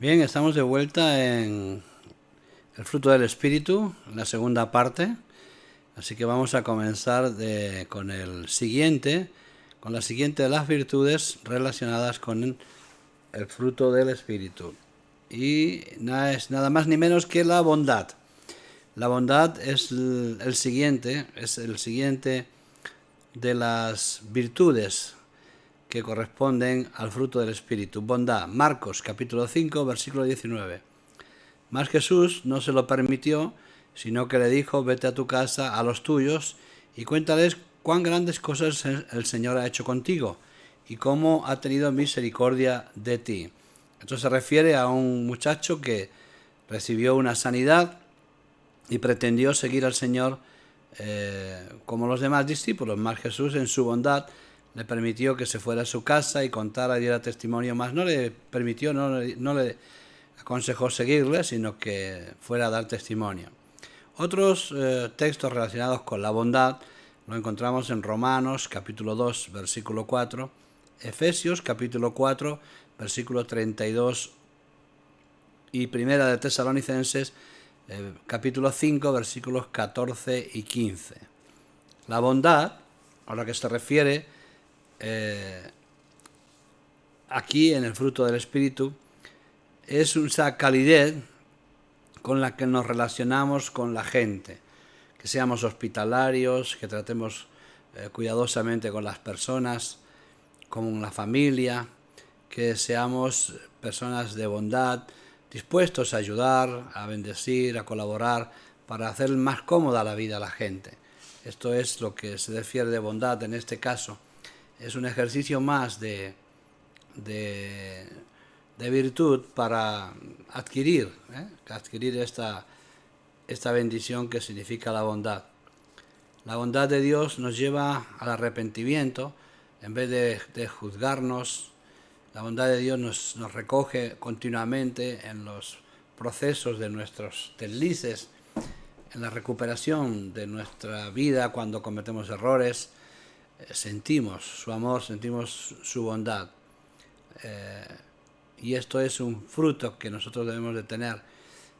Bien, estamos de vuelta en el fruto del Espíritu, en la segunda parte. Así que vamos a comenzar con con la siguiente de las virtudes relacionadas con el fruto del Espíritu. Y es nada más ni menos que la bondad. La bondad es es el siguiente de las virtudes que corresponden al fruto del Espíritu. Bondad. Marcos capítulo 5, versículo 19. Mas Jesús no se lo permitió, sino que le dijo: vete a tu casa, a los tuyos, y cuéntales cuán grandes cosas el Señor ha hecho contigo, y cómo ha tenido misericordia de ti. Esto se refiere a un muchacho que recibió una sanidad y pretendió seguir al Señor como los demás discípulos. Mas Jesús, en su bondad, le permitió que se fuera a su casa y contara y diera testimonio, más no le permitió, no le aconsejó seguirle, sino que fuera a dar testimonio. Otros textos relacionados con la bondad lo encontramos en Romanos capítulo 2, versículo 4, Efesios capítulo 4, versículo 32 y Primera de Tesalonicenses capítulo 5, versículos 14 y 15. La bondad, a la que se refiere aquí en el fruto del Espíritu, es esa calidez con la que nos relacionamos con la gente, que seamos hospitalarios, que tratemos cuidadosamente con las personas, con la familia, que seamos personas de bondad, dispuestos a ayudar, a bendecir, a colaborar, para hacer más cómoda la vida a la gente. Esto es lo que se refiere de bondad en este caso. Es un ejercicio más de virtud para adquirir esta bendición que significa la bondad. La bondad de Dios nos lleva al arrepentimiento en vez de juzgarnos. La bondad de Dios nos recoge continuamente en los procesos de nuestros deslices, en la recuperación de nuestra vida cuando cometemos errores. Sentimos su amor, sentimos su bondad. Y esto es un fruto que nosotros debemos de tener.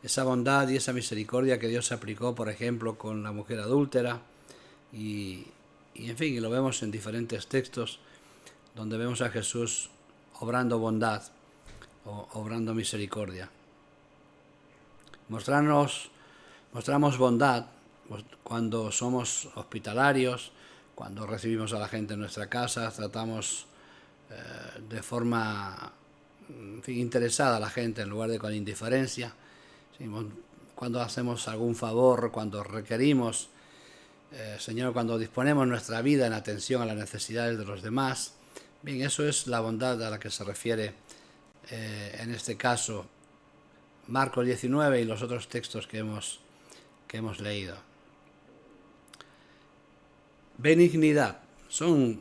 Esa bondad y esa misericordia que Dios aplicó, por ejemplo, con la mujer adúltera. En fin, y lo vemos en diferentes textos donde vemos a Jesús obrando bondad o obrando misericordia. Mostramos bondad cuando somos hospitalarios, cuando recibimos a la gente en nuestra casa, tratamos de forma interesada a la gente en lugar de con indiferencia. Cuando hacemos algún favor, cuando requerimos, Señor, cuando disponemos nuestra vida en atención a las necesidades de los demás. Bien, eso es la bondad a la que se refiere en este caso Marcos 19 y los otros textos que hemos leído. Benignidad. Son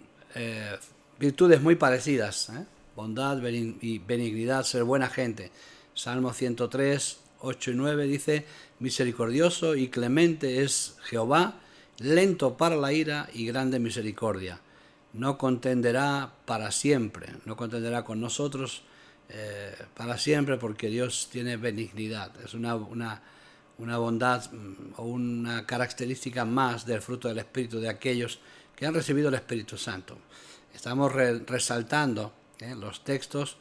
virtudes muy parecidas. Bondad y benignidad, ser buena gente. Salmo 103, 8 y 9 dice: misericordioso y clemente es Jehová, lento para la ira y grande misericordia. No contenderá para siempre, no contenderá con nosotros para siempre, porque Dios tiene benignidad. Es una bondad o una característica más del fruto del Espíritu de aquellos que han recibido el Espíritu Santo. Estamos resaltando los textos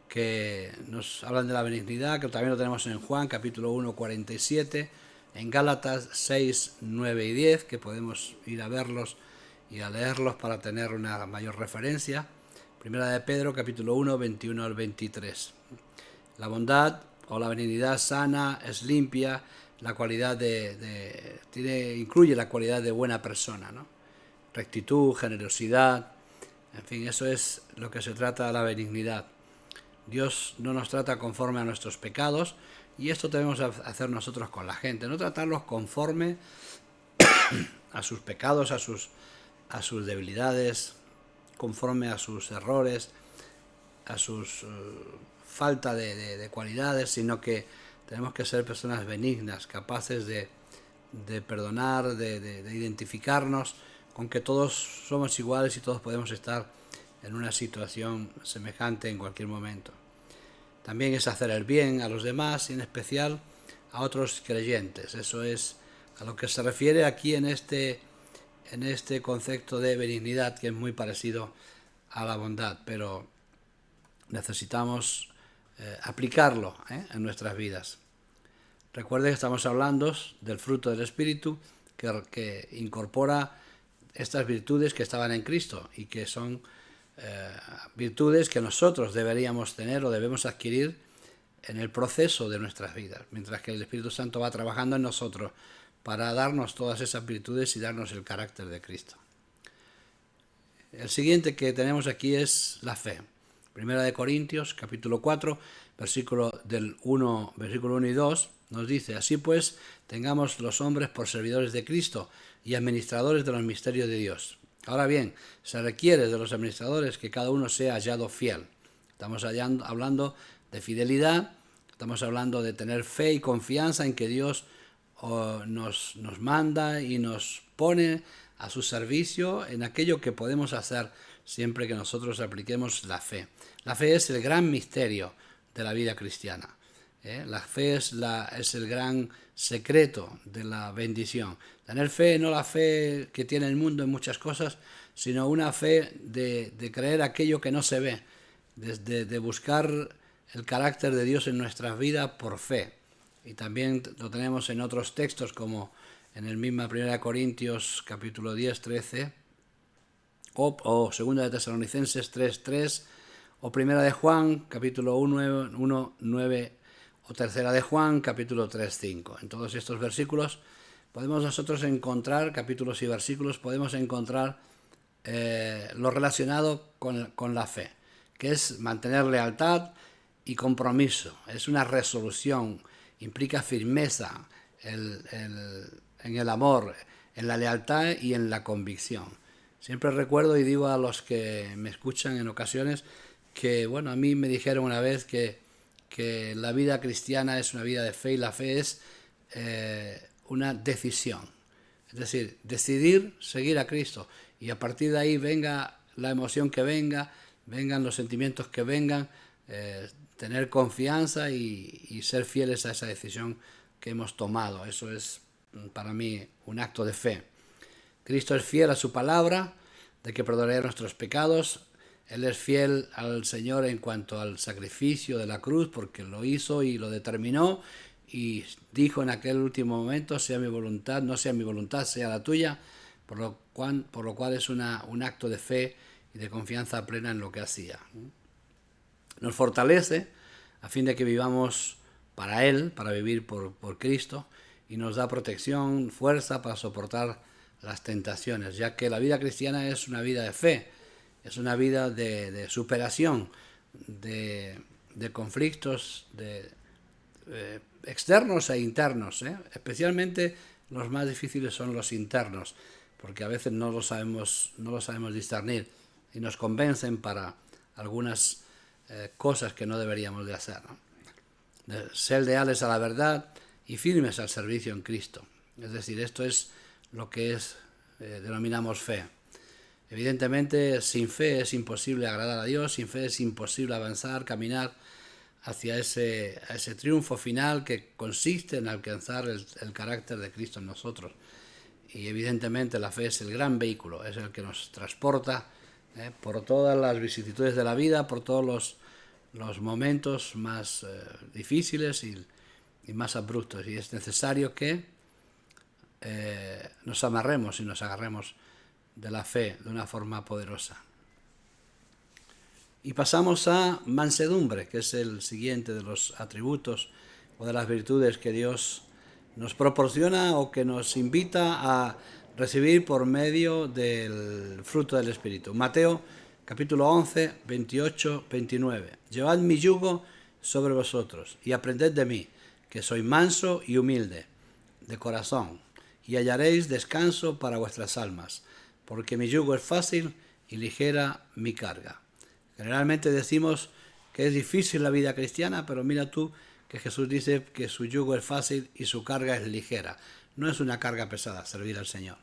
que nos hablan de la benignidad, que también lo tenemos en Juan capítulo 1, 47, en Gálatas 6, 9 y 10, que podemos ir a verlos y a leerlos para tener una mayor referencia. Primera de Pedro capítulo 1, 21 al 23. La bondad o la benignidad sana, es limpia, la cualidad incluye la cualidad de buena persona, ¿no? Rectitud, generosidad, en fin, eso es lo que se trata de la benignidad. Dios no nos trata conforme a nuestros pecados, y esto debemos hacer nosotros con la gente, no tratarlos conforme a sus pecados, a sus debilidades, conforme a sus errores, a sus falta de cualidades, sino que tenemos que ser personas benignas, capaces de perdonar, de identificarnos con que todos somos iguales y todos podemos estar en una situación semejante en cualquier momento. también es hacer el bien a los demás y en especial a otros creyentes. Eso es a lo que se refiere aquí en este concepto de benignidad, que es muy parecido a la bondad, pero necesitamos aplicarlo en nuestras vidas. Recuerde que estamos hablando del fruto del Espíritu que incorpora estas virtudes que estaban en Cristo y que son virtudes que nosotros deberíamos tener o debemos adquirir en el proceso de nuestras vidas, mientras que el Espíritu Santo va trabajando en nosotros para darnos todas esas virtudes y darnos el carácter de Cristo. El siguiente que tenemos aquí es la fe. Primera de Corintios, capítulo 4, versículo 1 y 2, nos dice: así pues, tengamos los hombres por servidores de Cristo y administradores de los misterios de Dios. Ahora bien, se requiere de los administradores que cada uno sea hallado fiel. Estamos hablando de fidelidad, estamos hablando de tener fe y confianza en que Dios nos manda y nos pone a su servicio en aquello que podemos hacer siempre que nosotros apliquemos la fe. La fe es el gran misterio de la vida cristiana. La fe es el gran secreto de la bendición. Tener fe, no la fe que tiene el mundo en muchas cosas, sino una fe de creer aquello que no se ve, de buscar el carácter de Dios en nuestras vidas por fe. Y también lo tenemos en otros textos, como en el mismo 1 Corintios capítulo 10, 13, o 2 de Tesalonicenses 3, 3, o 1 de Juan capítulo 1, 9, o 3 de Juan capítulo 3, 5. En todos estos versículos podemos nosotros encontrar, capítulos y versículos, podemos encontrar lo relacionado con la fe, que es mantener lealtad y compromiso. Es una resolución, implica firmeza en el amor, en la lealtad y en la convicción. Siempre recuerdo y digo a los que me escuchan en ocasiones que, bueno, a mí me dijeron una vez que la vida cristiana es una vida de fe y la fe es una decisión. Es decir, decidir seguir a Cristo y a partir de ahí venga la emoción que vengan los sentimientos que vengan, tener confianza y ser fieles a esa decisión que hemos tomado. Eso es para mí un acto de fe. Cristo es fiel a su palabra de que perdonará nuestros pecados. Él es fiel al Señor en cuanto al sacrificio de la cruz, porque lo hizo y lo determinó y dijo en aquel último momento: sea mi voluntad, no sea mi voluntad, sea la tuya, por lo cual es un acto de fe y de confianza plena en lo que hacía. Nos fortalece a fin de que vivamos para Él, para vivir por Cristo, y nos da protección, fuerza para soportar las tentaciones, ya que la vida cristiana es una vida de fe, es una vida de superación, de conflictos externos e internos, especialmente los más difíciles son los internos, porque a veces no lo sabemos discernir y nos convencen para algunas cosas que no deberíamos de hacer, ¿no? De ser leales a la verdad y firmes al servicio en Cristo. Es decir, esto es lo que denominamos fe. Evidentemente, sin fe es imposible agradar a Dios, sin fe es imposible avanzar, caminar hacia ese triunfo final que consiste en alcanzar el carácter de Cristo en nosotros. Y evidentemente la fe es el gran vehículo, es el que nos transporta por todas las vicisitudes de la vida, por todos los momentos más difíciles y más abruptos. Y es necesario que nos amarremos y nos agarremos de la fe de una forma poderosa. Y pasamos a mansedumbre, que es el siguiente de los atributos o de las virtudes que Dios nos proporciona o que nos invita a recibir por medio del fruto del Espíritu. Mateo capítulo 11, 28, 29. Llevad mi yugo sobre vosotros y aprended de mí, que soy manso y humilde de corazón, y hallaréis descanso para vuestras almas, porque mi yugo es fácil y ligera mi carga. Generalmente decimos que es difícil la vida cristiana, pero mira tú que Jesús dice que su yugo es fácil y su carga es ligera. No es una carga pesada servir al Señor.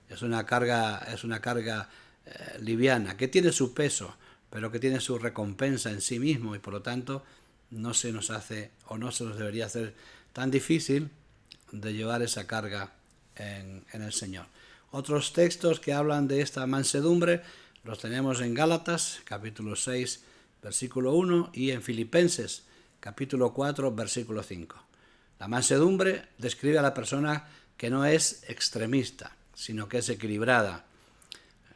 Es una carga liviana, que tiene su peso, pero que tiene su recompensa en sí mismo y por lo tanto no se nos hace o no se nos debería hacer tan difícil de llevar esa carga en el Señor. Otros textos que hablan de esta mansedumbre los tenemos en Gálatas, capítulo 6, versículo 1, y en Filipenses, capítulo 4, versículo 5. La mansedumbre describe a la persona que no es extremista, sino que es equilibrada,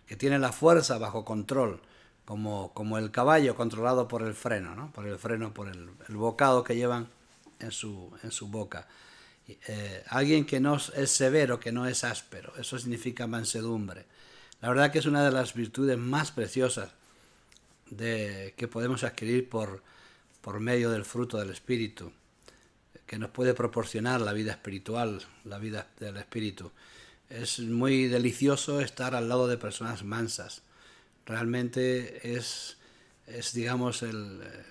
que tiene la fuerza bajo control, como el caballo controlado por el freno, ¿no? Por el bocado que llevan en su boca. Alguien que no es severo, que no es áspero, eso significa mansedumbre. La verdad que es una de las virtudes más preciosas que podemos adquirir por medio del fruto del Espíritu, que nos puede proporcionar la vida espiritual, la vida del Espíritu. Es muy delicioso estar al lado de personas mansas. Realmente es digamos,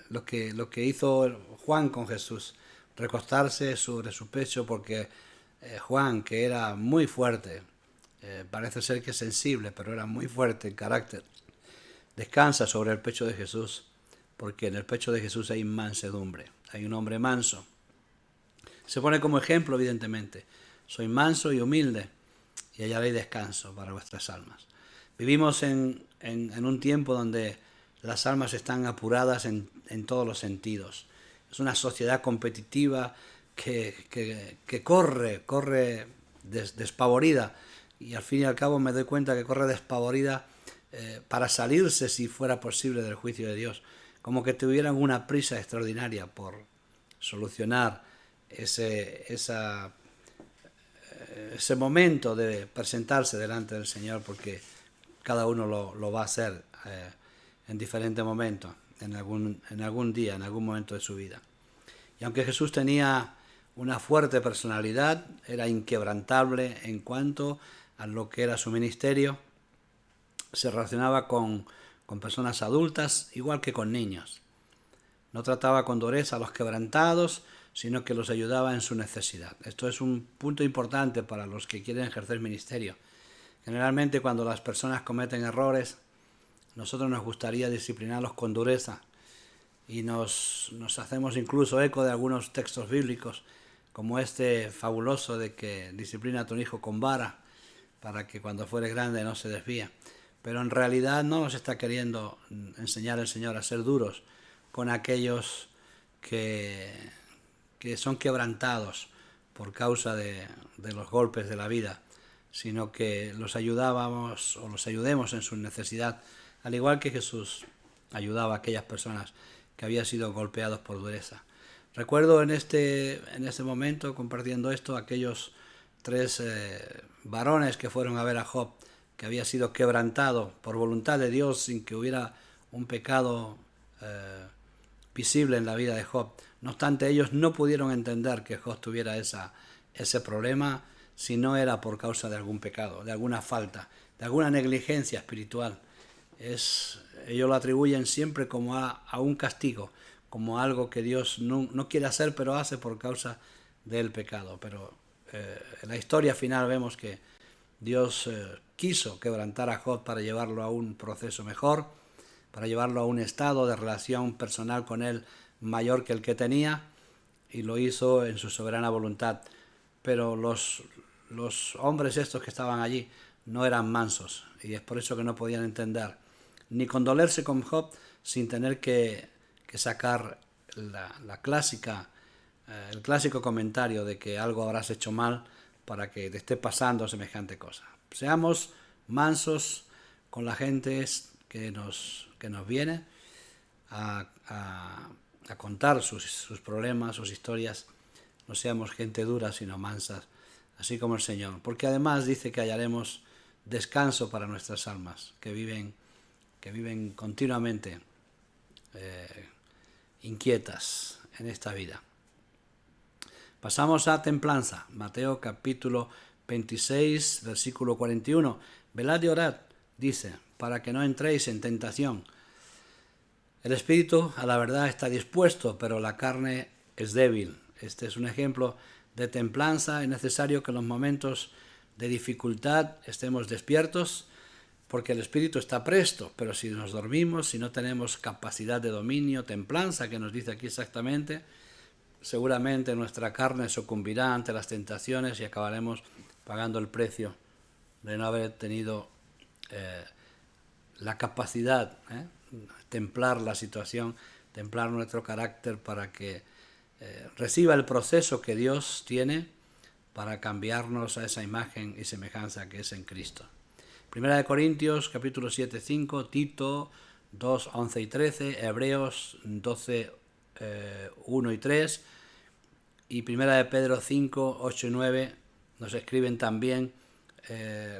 lo que hizo Juan con Jesús, recostarse sobre su pecho, porque Juan, que era muy fuerte, parece ser que sensible, pero era muy fuerte en carácter, descansa sobre el pecho de Jesús, porque en el pecho de Jesús hay mansedumbre, hay un hombre manso. Se pone como ejemplo, evidentemente: soy manso y humilde, y hallaréis descanso para vuestras almas. Vivimos en un tiempo donde las almas están apuradas en todos los sentidos. Es una sociedad competitiva que corre despavorida, y al fin y al cabo me doy cuenta que corre despavorida para salirse, si fuera posible, del juicio de Dios, como que tuvieran una prisa extraordinaria por solucionar ese momento de presentarse delante del Señor, porque cada uno lo va a hacer en diferente momento, en algún día, en algún momento de su vida. Y aunque Jesús tenía una fuerte personalidad, era inquebrantable en cuanto a lo que era su ministerio, se relacionaba con personas adultas igual que con niños. No trataba con dureza a los quebrantados, sino que los ayudaba en su necesidad. Esto es un punto importante para los que quieren ejercer ministerio. Generalmente, cuando las personas cometen errores, nosotros nos gustaría disciplinarlos con dureza, y nos hacemos incluso eco de algunos textos bíblicos, como este fabuloso de que disciplina a tu hijo con vara, para que cuando fuere grande no se desvíe. Pero en realidad no nos está queriendo enseñar el Señor a ser duros con aquellos que son quebrantados por causa de los golpes de la vida, sino que los ayudemos en su necesidad, al igual que Jesús ayudaba a aquellas personas que habían sido golpeados por dureza. Recuerdo en este momento, compartiendo esto, aquellos 3 varones que fueron a ver a Job, que había sido quebrantado por voluntad de Dios, sin que hubiera un pecado visible en la vida de Job. No obstante, ellos no pudieron entender que Job tuviera ese problema si no era por causa de algún pecado, de alguna falta, de alguna negligencia espiritual. Ellos lo atribuyen siempre como a un castigo, como algo que Dios no quiere hacer, pero hace por causa del pecado. Pero en la historia final vemos que Dios quiso quebrantar a Job para llevarlo a un proceso mejor, para llevarlo a un estado de relación personal con él mayor que el que tenía, y lo hizo en su soberana voluntad. Pero los hombres estos que estaban allí no eran mansos, y es por eso que no podían entender ni condolerse con Job sin tener que sacar el clásico comentario de que algo habrás hecho mal para que te esté pasando semejante cosa. Seamos mansos con la gente que nos viene a contar sus problemas, sus historias. No seamos gente dura, sino mansas, así como el Señor. Porque además dice que hallaremos descanso para nuestras almas, que viven continuamente inquietas en esta vida. Pasamos a templanza. Mateo capítulo 26, versículo 41. Velad y orad, dice, para que no entréis en tentación. El espíritu a la verdad está dispuesto, pero la carne es débil. Este es un ejemplo de templanza. Es necesario que en los momentos de dificultad estemos despiertos, porque el espíritu está presto, pero si nos dormimos, si no tenemos capacidad de dominio, templanza, que nos dice aquí exactamente, seguramente nuestra carne sucumbirá ante las tentaciones y acabaremos pagando el precio de no haber tenido la capacidad, templar la situación, templar nuestro carácter para que reciba el proceso que Dios tiene para cambiarnos a esa imagen y semejanza que es en Cristo. Primera de Corintios, capítulo 7, 5, Tito 2, 11 y 13, Hebreos 12, 1 y 3, y Primera de Pedro 5, 8 y 9 nos escriben también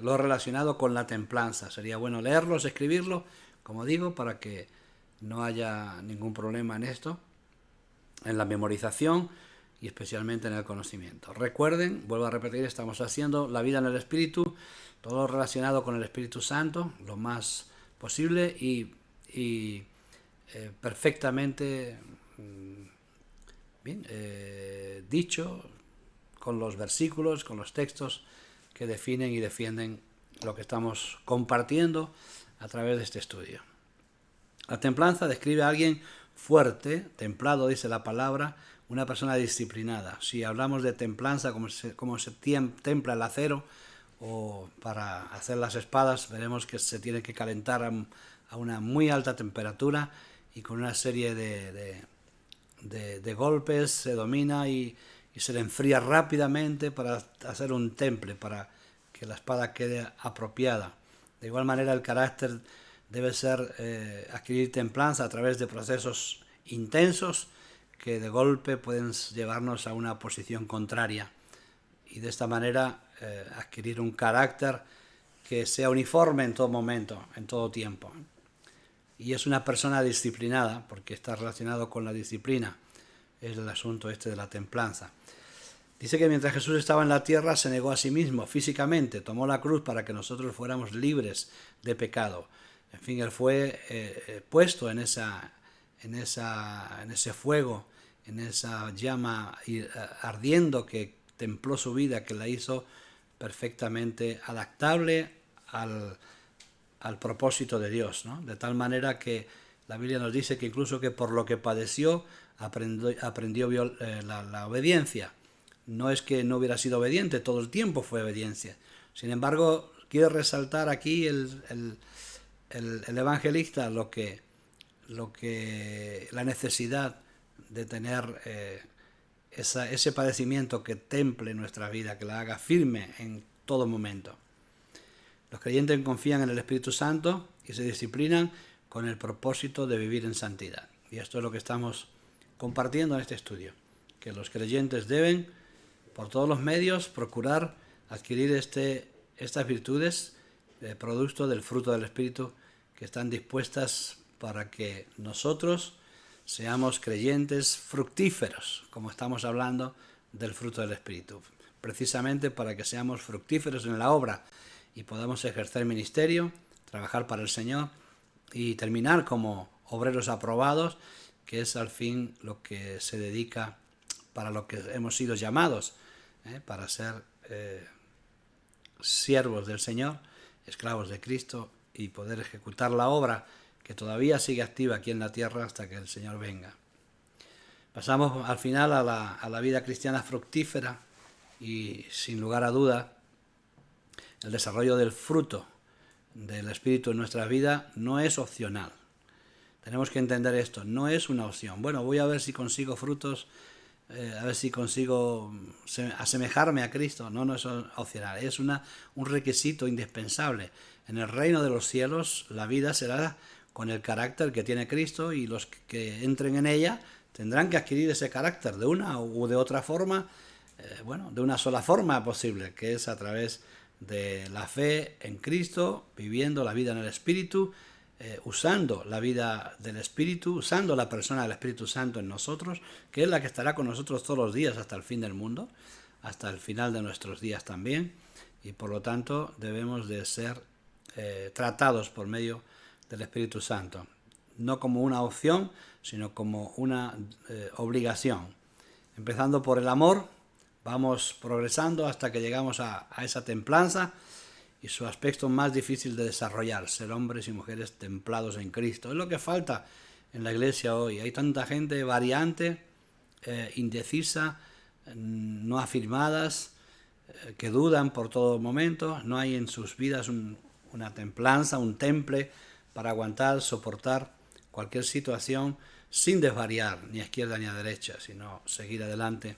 lo relacionado con la templanza. Sería bueno leerlos, escribirlo, como digo, para que no haya ningún problema en esto, en la memorización y especialmente en el conocimiento. Recuerden, vuelvo a repetir, estamos haciendo la vida en el Espíritu, todo relacionado con el Espíritu Santo, lo más posible y perfectamente bien, dicho, con los versículos, con los textos que definen y defienden lo que estamos compartiendo a través de este estudio. La templanza describe a alguien fuerte, templado dice la palabra, una persona disciplinada. Si hablamos de templanza, como se templa el acero, o para hacer las espadas, veremos que se tiene que calentar a una muy alta temperatura y con una serie de golpes se domina y se le enfría rápidamente para hacer un temple, para que la espada quede apropiada. De igual manera el carácter debe ser adquirir templanza a través de procesos intensos que de golpe pueden llevarnos a una posición contraria y de esta manera adquirir un carácter que sea uniforme en todo momento, en todo tiempo. Y es una persona disciplinada porque está relacionado con la disciplina, es el asunto este de la templanza. Dice que mientras Jesús estaba en la tierra se negó a sí mismo físicamente, tomó la cruz para que nosotros fuéramos libres de pecado. En fin, él fue puesto en ese fuego, en esa llama ardiendo que templó su vida, que la hizo perfectamente adaptable al propósito de Dios, ¿no? De tal manera que la Biblia nos dice que incluso que por lo que padeció aprendió la obediencia. No es que no hubiera sido obediente, todo el tiempo fue obediencia. Sin embargo, quiere resaltar aquí el evangelista la necesidad de tener ese padecimiento que temple nuestra vida, que la haga firme en todo momento. Los creyentes confían en el Espíritu Santo y se disciplinan con el propósito de vivir en santidad. Y esto es lo que estamos compartiendo en este estudio, que los creyentes deben, por todos los medios, procurar adquirir estas virtudes, producto del fruto del Espíritu, que están dispuestas para que nosotros seamos creyentes fructíferos, como estamos hablando del fruto del Espíritu, precisamente para que seamos fructíferos en la obra y podamos ejercer ministerio, trabajar para el Señor y terminar como obreros aprobados, que es al fin lo que se dedica, para lo que hemos sido llamados, para ser siervos del Señor, esclavos de Cristo y poder ejecutar la obra que todavía sigue activa aquí en la tierra hasta que el Señor venga. Pasamos al final a la vida cristiana fructífera y sin lugar a duda el desarrollo del fruto del Espíritu en nuestra vida no es opcional. Tenemos que entender esto, no es una opción. Bueno, voy a ver si consigo frutos, a ver si consigo asemejarme a Cristo. No es opcional, es un requisito indispensable. En el reino de los cielos la vida será con el carácter que tiene Cristo y los que entren en ella tendrán que adquirir ese carácter de una u de otra forma, de una sola forma posible, que es a través de la fe en Cristo, viviendo la vida en el Espíritu, usando la vida del Espíritu, usando la persona del Espíritu Santo en nosotros, que es la que estará con nosotros todos los días hasta el fin del mundo, hasta el final de nuestros días también, y por lo tanto debemos de ser tratados por medio del Espíritu Santo, no como una opción, sino como una obligación. Empezando por el amor, vamos progresando hasta que llegamos a esa templanza y su aspecto más difícil de desarrollar, ser hombres y mujeres templados en Cristo. Es lo que falta en la iglesia hoy. Hay tanta gente variante, indecisa, no afirmadas, que dudan por todo momento. No hay en sus vidas una templanza, un temple para aguantar, soportar cualquier situación sin desvariar ni a izquierda ni a derecha, sino seguir adelante.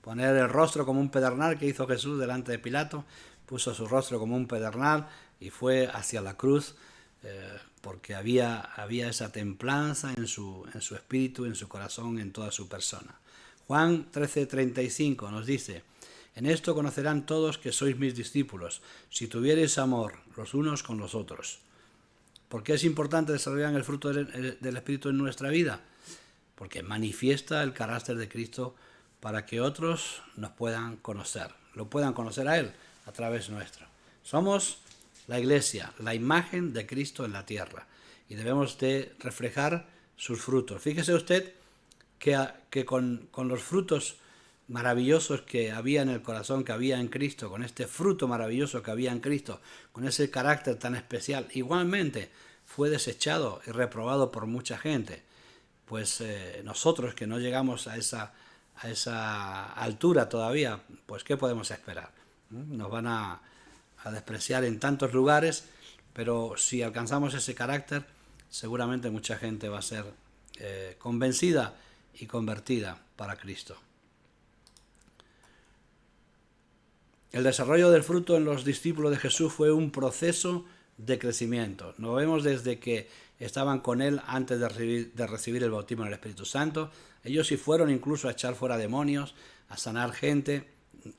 Poner el rostro como un pedernal que hizo Jesús delante de Pilato, puso su rostro como un pedernal y fue hacia la cruz, porque había esa templanza en su espíritu, en su corazón, en toda su persona. Juan 13:35 nos dice: en esto conocerán todos que sois mis discípulos, si tuviereis amor los unos con los otros. ¿Por qué es importante desarrollar el fruto del Espíritu en nuestra vida? Porque manifiesta el carácter de Cristo para que otros nos puedan conocer, lo puedan conocer a Él a través nuestro. Somos la Iglesia, la imagen de Cristo en la tierra, y debemos de reflejar sus frutos. Fíjese usted que con los frutos maravillosos que había en el corazón, que había en Cristo, con este fruto maravilloso que había en Cristo, con ese carácter tan especial, igualmente fue desechado y reprobado por mucha gente. Pues nosotros que no llegamos a esa altura todavía, pues ¿qué podemos esperar? Nos van a despreciar en tantos lugares, pero si alcanzamos ese carácter, seguramente mucha gente va a ser convencida y convertida para Cristo. El desarrollo del fruto en los discípulos de Jesús fue un proceso de crecimiento. Lo vemos desde que estaban con Él antes de recibir el bautismo en el Espíritu Santo. Ellos sí fueron incluso a echar fuera demonios, a sanar gente.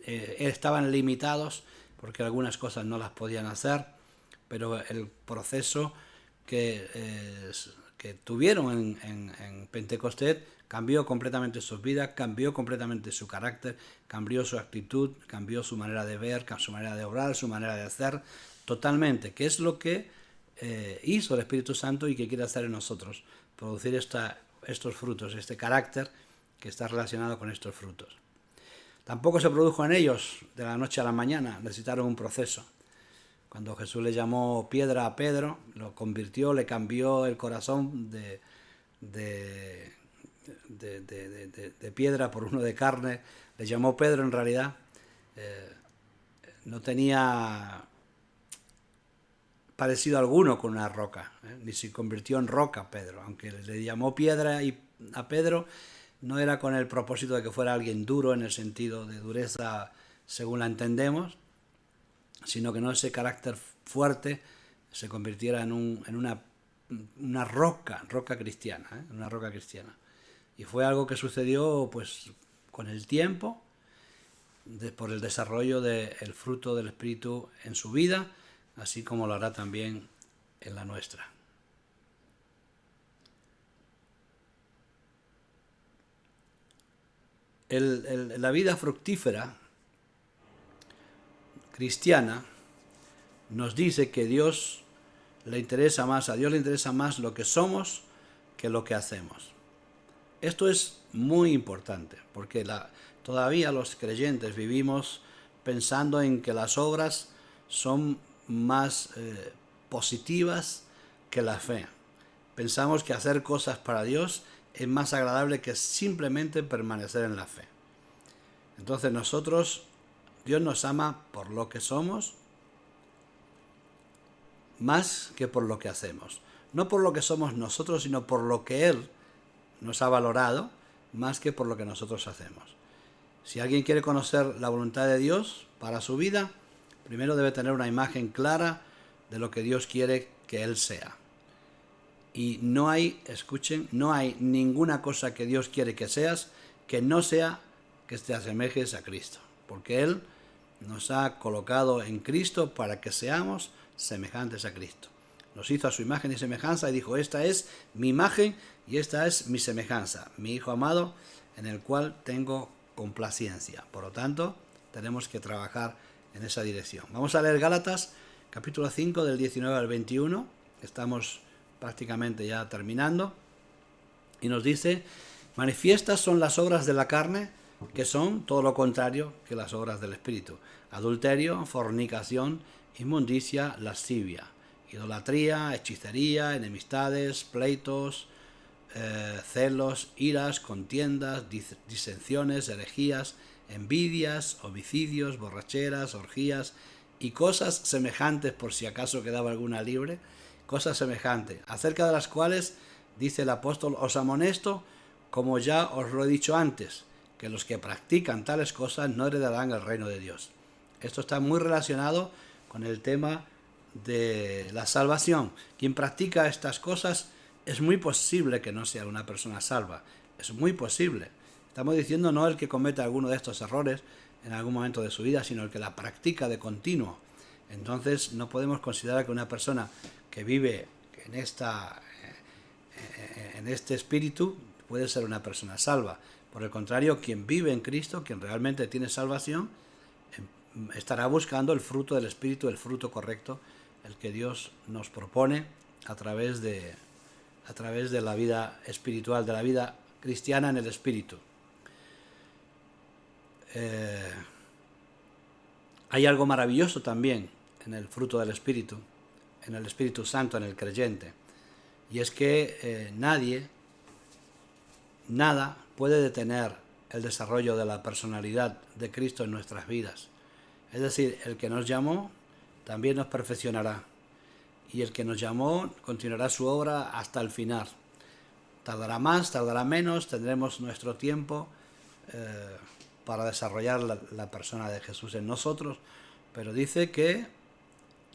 Estaban limitados porque algunas cosas no las podían hacer, pero el proceso que tuvieron en Pentecostés cambió completamente sus vidas, cambió completamente su carácter, cambió su actitud, cambió su manera de ver, su manera de obrar, su manera de hacer, totalmente, que es lo que hizo el Espíritu Santo y que quiere hacer en nosotros, producir estos frutos, este carácter que está relacionado con estos frutos. Tampoco se produjo en ellos de la noche a la mañana, necesitaron un proceso. Cuando Jesús le llamó piedra a Pedro, lo convirtió, le cambió el corazón de piedra por uno de carne, le llamó Pedro en realidad, no tenía parecido alguno con una roca, ni se convirtió en roca Pedro, aunque le llamó piedra a Pedro, no era con el propósito de que fuera alguien duro en el sentido de dureza según la entendemos, sino que no ese carácter fuerte se convirtiera en una roca cristiana, una roca cristiana. Y fue algo que sucedió pues con el tiempo, por el desarrollo del fruto del Espíritu en su vida, así como lo hará también en la nuestra. La vida fructífera cristiana nos dice que a Dios le interesa más lo que somos que lo que hacemos. Esto es muy importante porque todavía los creyentes vivimos pensando en que las obras son más positivas que la fe. Pensamos que hacer cosas para Dios es más agradable que simplemente permanecer en la fe. Entonces Dios nos ama por lo que somos más que por lo que hacemos. No por lo que somos nosotros, sino por lo que Él nos ha valorado más que por lo que nosotros hacemos. Si alguien quiere conocer la voluntad de Dios para su vida, primero debe tener una imagen clara de lo que Dios quiere que Él sea. Y no hay ninguna cosa que Dios quiere que seas que no sea que te asemejes a Cristo. Porque Él nos ha colocado en Cristo para que seamos semejantes a Cristo. Nos hizo a su imagen y semejanza y dijo: esta es mi imagen y esta es mi semejanza, mi Hijo amado, en el cual tengo complacencia. Por lo tanto, tenemos que trabajar en esa dirección. Vamos a leer Gálatas, capítulo 5, del 19 al 21. Estamos prácticamente ya terminando. Y nos dice: manifiestas son las obras de la carne, que son todo lo contrario que las obras del Espíritu: adulterio, fornicación, inmundicia, lascivia, idolatría, hechicería, enemistades, pleitos, celos, iras, contiendas, disensiones, herejías, envidias, homicidios, borracheras, orgías y cosas semejantes, por si acaso quedaba alguna libre, cosas semejantes, acerca de las cuales dice el apóstol: os amonesto, como ya os lo he dicho antes, que los que practican tales cosas no heredarán el reino de Dios. Esto está muy relacionado con el tema de la salvación. Quien practica estas cosas es muy posible que no sea una persona salva. Es muy posible. Estamos diciendo no el que comete alguno de estos errores en algún momento de su vida, sino el que la practica de continuo. Entonces no podemos considerar que una persona que vive en este espíritu puede ser una persona salva. Por el contrario, quien vive en Cristo, quien realmente tiene salvación, estará buscando el fruto del espíritu, el fruto correcto, el que Dios nos propone a través de la vida espiritual, de la vida cristiana en el espíritu. Hay algo maravilloso también en el fruto del espíritu, en el Espíritu Santo, en el creyente, y es que nada puede detener el desarrollo de la personalidad de Cristo en nuestras vidas. Es decir, el que nos llamó también nos perfeccionará, y el que nos llamó continuará su obra hasta el final. Tardará más, tardará menos, tendremos nuestro tiempo para desarrollar la persona de Jesús en nosotros, pero dice que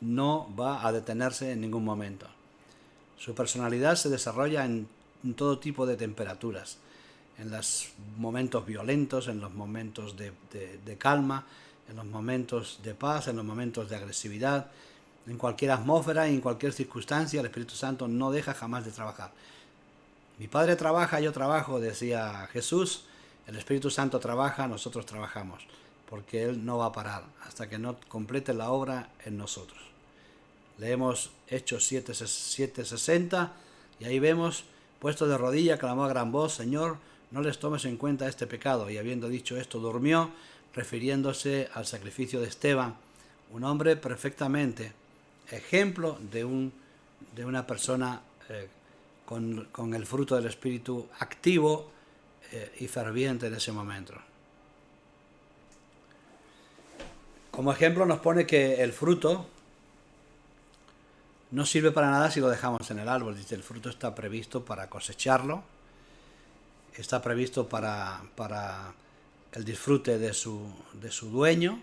no va a detenerse en ningún momento. Su personalidad se desarrolla en todo tipo de temperaturas, en los momentos violentos, en los momentos de calma, en los momentos de paz, en los momentos de agresividad, en cualquier atmósfera y en cualquier circunstancia. El Espíritu Santo no deja jamás de trabajar. Mi Padre trabaja, yo trabajo, decía Jesús. El Espíritu Santo trabaja, nosotros trabajamos, porque Él no va a parar hasta que no complete la obra en nosotros. Leemos Hechos 7:60 y ahí vemos: puesto de rodilla, clamó a gran voz: Señor, no les tomes en cuenta este pecado. Y habiendo dicho esto, durmió, refiriéndose al sacrificio de Esteban, un hombre perfectamente ejemplo de una persona con el fruto del Espíritu activo y ferviente en ese momento. Como ejemplo nos pone que el fruto no sirve para nada si lo dejamos en el árbol. Dice, el fruto está previsto para cosecharlo, está previsto para el disfrute de su dueño,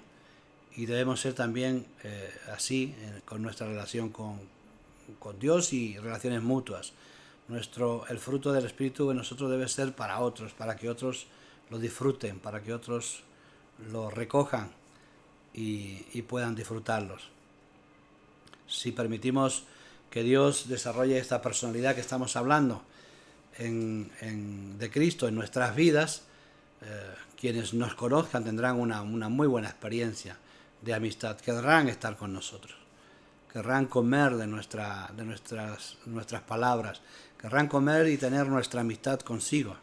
y debemos ser también así con nuestra relación con Dios y relaciones mutuas. El fruto del Espíritu en nosotros debe ser para otros, para que otros lo disfruten, para que otros lo recojan y puedan disfrutarlos. Si permitimos que Dios desarrolle esta personalidad que estamos hablando de Cristo en nuestras vidas, quienes nos conozcan tendrán una muy buena experiencia de amistad, querrán estar con nosotros, querrán comer de nuestras palabras, querrán comer y tener nuestra amistad consigo.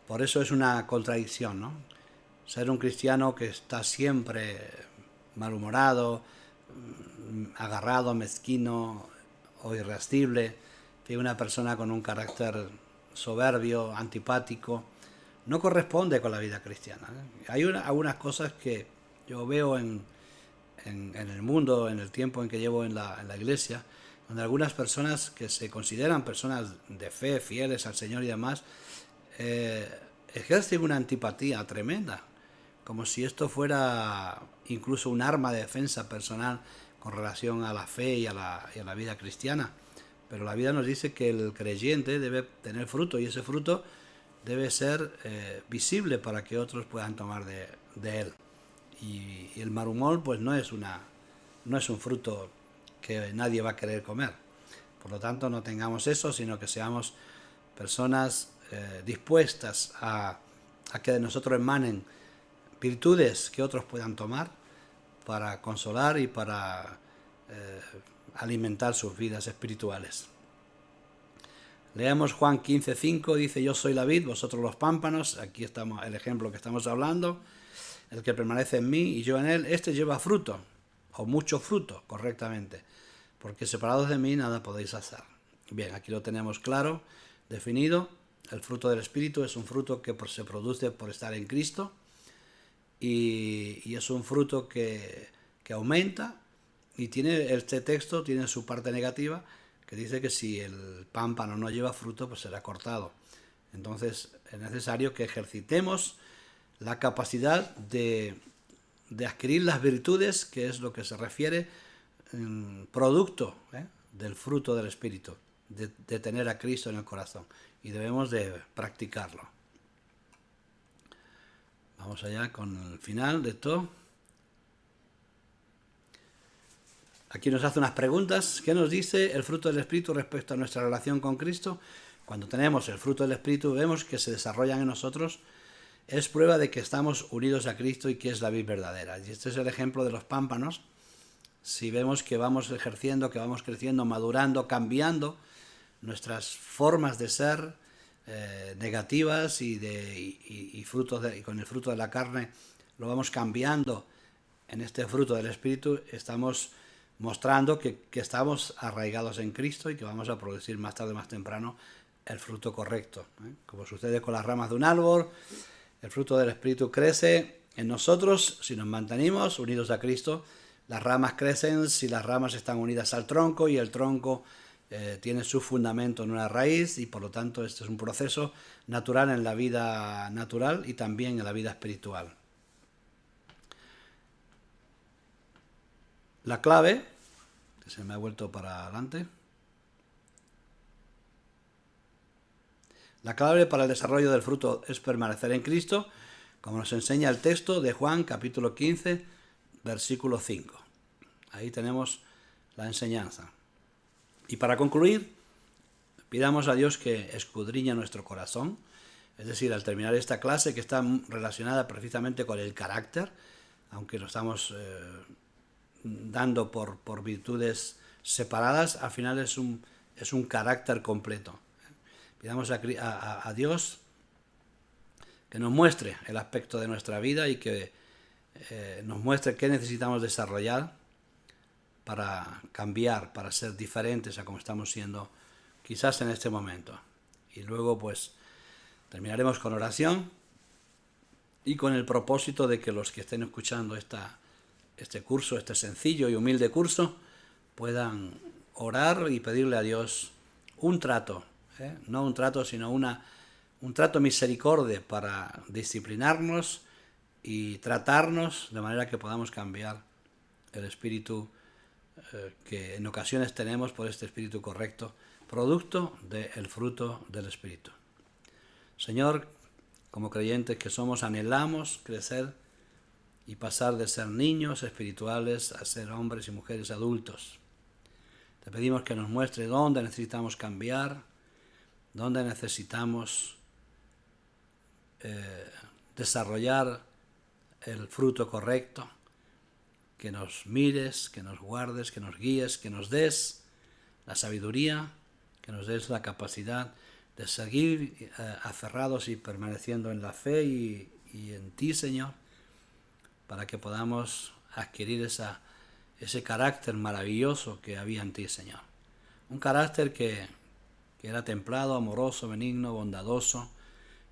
Por eso es una contradicción, ¿no? Ser un cristiano que está siempre malhumorado, agarrado, mezquino o irascible, que una persona con un carácter soberbio, antipático, no corresponde con la vida cristiana. Hay algunas cosas que yo veo en el mundo, en el tiempo en que llevo en la iglesia, donde algunas personas que se consideran personas de fe, fieles al Señor y demás, ejercen una antipatía tremenda, como si esto fuera incluso un arma de defensa personal con relación a la fe y a la vida cristiana. Pero la vida nos dice que el creyente debe tener fruto, y ese fruto debe ser visible para que otros puedan tomar de él. Y el mal humor pues no es un fruto que nadie va a querer comer. Por lo tanto, no tengamos eso, sino que seamos personas dispuestas a que de nosotros emanen virtudes que otros puedan tomar para consolar y para alimentar sus vidas espirituales. Leamos Juan 15:5, dice: yo soy la vid, vosotros los pámpanos. Aquí estamos el ejemplo que estamos hablando. El que permanece en mí y yo en él, este lleva fruto, o mucho fruto, correctamente, porque separados de mí nada podéis hacer. Bien, aquí lo tenemos claro, definido. El fruto del Espíritu es un fruto que se produce por estar en Cristo y es un fruto que aumenta, y este texto tiene su parte negativa, que dice que si el pámpano no lleva fruto, pues será cortado. Entonces es necesario que ejercitemos la capacidad de adquirir las virtudes, que es lo que se refiere producto del fruto del Espíritu, de tener a Cristo en el corazón, y debemos de practicarlo. Vamos allá con el final de esto. Aquí nos hace unas preguntas. ¿Qué nos dice el fruto del Espíritu respecto a nuestra relación con Cristo? Cuando tenemos el fruto del Espíritu, vemos que se desarrollan en nosotros. Es prueba de que estamos unidos a Cristo y que es la vid verdadera. Y este es el ejemplo de los pámpanos. Si vemos que vamos ejerciendo, que vamos creciendo, madurando, cambiando nuestras formas de ser negativas y con el fruto de la carne lo vamos cambiando en este fruto del Espíritu, estamos mostrando que estamos arraigados en Cristo y que vamos a producir más tarde o más temprano el fruto correcto. Como sucede con las ramas de un árbol, el fruto del Espíritu crece en nosotros si nos mantenemos unidos a Cristo. Las ramas crecen si las ramas están unidas al tronco, y el tronco tiene su fundamento en una raíz, y por lo tanto este es un proceso natural en la vida natural y también en la vida espiritual. La clave, que se me ha vuelto para adelante, la clave para el desarrollo del fruto es permanecer en Cristo, como nos enseña el texto de Juan capítulo 15, versículo 5. Ahí tenemos la enseñanza. Y para concluir, pidamos a Dios que escudriñe nuestro corazón, es decir, al terminar esta clase, que está relacionada precisamente con el carácter, aunque lo estamos dando por virtudes separadas, al final es un carácter completo. Pidamos a Dios que nos muestre el aspecto de nuestra vida y que nos muestre qué necesitamos desarrollar para cambiar, para ser diferentes a como estamos siendo quizás en este momento. Y luego pues terminaremos con oración y con el propósito de que los que estén escuchando este curso, este sencillo y humilde curso, puedan orar y pedirle a Dios un trato, no un trato, sino un trato misericordia para disciplinarnos y tratarnos de manera que podamos cambiar el espíritu que en ocasiones tenemos por este espíritu correcto, producto del fruto del Espíritu. Señor, como creyentes que somos, anhelamos crecer y pasar de ser niños espirituales a ser hombres y mujeres adultos. Te pedimos que nos muestre dónde necesitamos cambiar, dónde necesitamos desarrollar el fruto correcto, que nos mires, que nos guardes, que nos guíes, que nos des la sabiduría, que nos des la capacidad de seguir aferrados y permaneciendo en la fe y en ti, Señor, para que podamos adquirir ese carácter maravilloso que había en ti, Señor. Un carácter que era templado, amoroso, benigno, bondadoso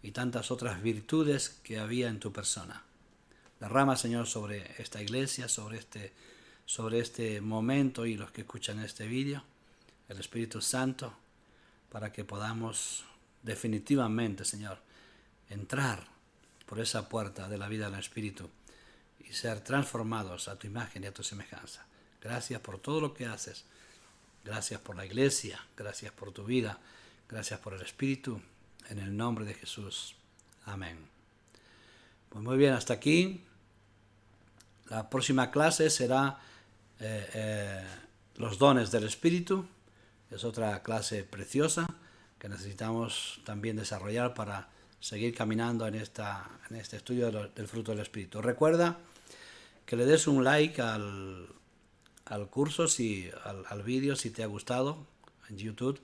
y tantas otras virtudes que había en tu persona. Derrama, Señor, sobre esta iglesia, sobre este momento y los que escuchan este vídeo, el Espíritu Santo, para que podamos definitivamente, Señor, entrar por esa puerta de la vida del Espíritu y ser transformados a tu imagen y a tu semejanza. Gracias por todo lo que haces. Gracias por la iglesia. Gracias por tu vida. Gracias por el Espíritu. En el nombre de Jesús. Amén. Pues muy bien, hasta aquí. La próxima clase será los dones del Espíritu. Es otra clase preciosa que necesitamos también desarrollar para seguir caminando en este estudio del fruto del Espíritu. Recuerda que le des un like al curso, al vídeo, si te ha gustado en YouTube,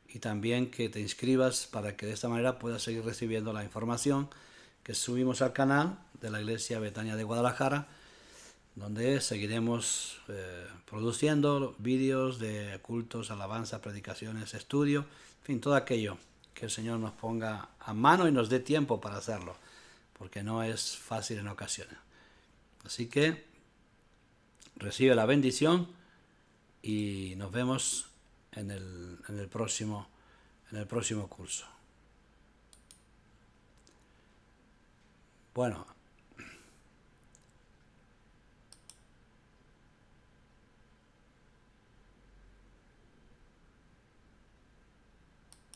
y también que te inscribas para que de esta manera puedas seguir recibiendo la información que subimos al canal de la Iglesia Betania de Guadalajara donde seguiremos produciendo vídeos de cultos, alabanza, predicaciones, estudio, en fin, todo aquello que el Señor nos ponga a mano y nos dé tiempo para hacerlo, porque no es fácil en ocasiones. Así que recibe la bendición y nos vemos en el próximo curso. Bueno,